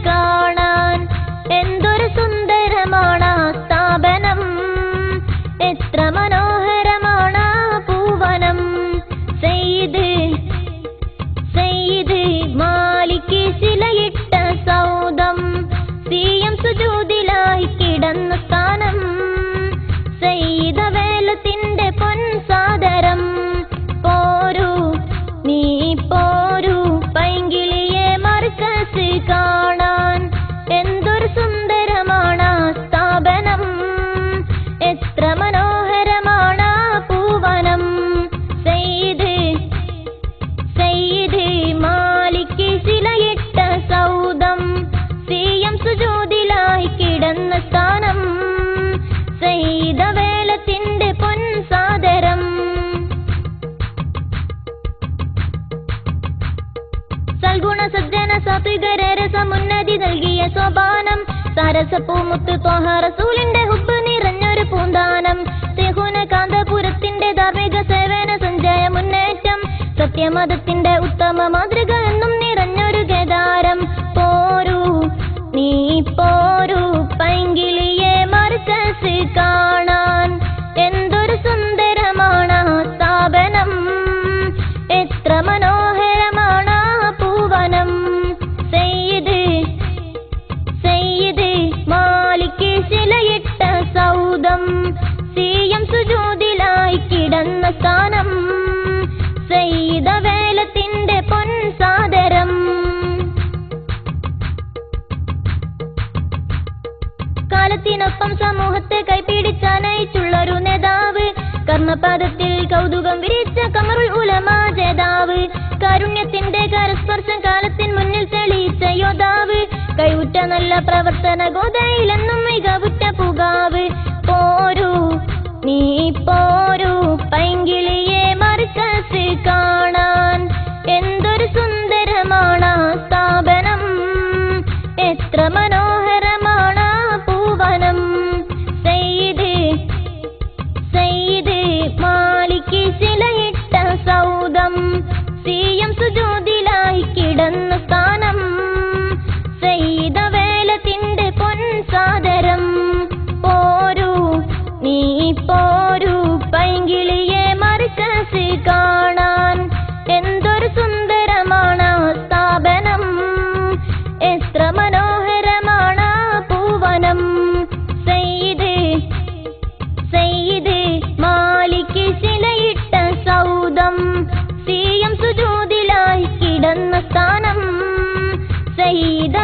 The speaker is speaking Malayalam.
കാണാൻ എന്തൊരു സുന്ദരമാണ് സ്ഥാപനം, എത്ര മനോഹരമാണ് പൂവനം. സയ്യിദ് മാലിക് ശിലയിട്ട സൗദം, സിയം സുജൂദിലായി കിടന്ന സ്ഥാനം. സയ്യിദ വേലത്തിന്റെ പൊൻസാദരം, പോരൂ നീ പോരൂ പൈങ്കിളിയെ മർക്കസ് കാണാൻ എന്തൊരു സുന്ദരമാണ് സ്ഥാപനം, എത്ര മനോഹരമാണ് പൂവനം. സയ്യിദ് മാലിക് ശിലയിട്ട സൗദം, സിയം സുജൂദിലായി കിടന്ന സ്ഥാനം. സയ്യിദ വേലത്തിന്റെ പൊൻസാദരം. സൽഗുണ സജ്ജന സാത്വികര രസമുന്നതി നൽകിയ സോപാനം, സരസപ്പൂമുത്ത് ത്വഹ റസൂലിന്റെ ഹുബ്ബ് നിറഞ്ഞൊരു പൂന്താനം. തെഹുന കാന്തപുരത്തിന്റെ ധാർമ്മിക സേവന സഞ്ചയ മുന്നേറ്റം, സത്യമതത്തിന്റെ ഉത്തമ മാതൃക എന്നും നിറഞ്ഞൊരു കേദാരം. പോരൂ നീ പോരൂ പൈങ്കിളിയെ മർക്കസ് കാണാൻ എന്തൊരു സുന്ദരമാണ് സ്ഥാപനം, എത്ര മനോഹരമാണ് പൂവനം. സയ്യിദ് മാലിക് ശിലയിട്ട സൗദം, സിയം സുജൂദിലായി കിടന്ന സ്ഥാനം. സയ്യിദ വേലത്തിന്റെ പൊൻസാദരം. കാലത്തിനൊപ്പം സമൂഹത്തെ കൈപിടിച്ച നയിച്ചുള്ളൊരു നേതാവ്, കർമ്മപദത്തിൽ കൗതുകം വിരിച്ച കമറുൽ ഉലമ ജേതാവ്. കാരുണ്യത്തിന്റെ കരസ്പർശം കാലത്തിൻ മുന്നിൽ തെളിയിച്ച യോദ്ധാവ്, കൈവുറ്റ നല്ല പ്രവർത്തന ഗോതയിലെന്നും മികവുറ്റ പുകാവ്. പോരൂ നീ പോരൂ പൈങ്കിളിയെ മർക്കസ് കാണാൻ എന്തൊരു സുന്ദരമാണ് സ്ഥാപനം, എത്ര മനോഹരമാണ് പൂവനം. സയ്യിദ് മാലിക് ശിലയിട്ട സൗദം, സിയം സുജൂദിലായി കിടന്ന സ്ഥാനം. സയ്യിദ വേലത്തിന്റെ പൊൻസാദരം. പോരൂ നീ പോരൂ പൈങ്കിളിയെ മർക്കസ് കാണാൻ എന്തൊരു സുന്ദരമാണ് സ്ഥാപനം, എത്ര മനോഹരമാണ് പൂവനം. സയ്യിദ് മാലിക് ശിലയിട്ട സൗദം, സിയം സുജൂദിലായി കിടന്ന സ്ഥാനം. സയ്യിദ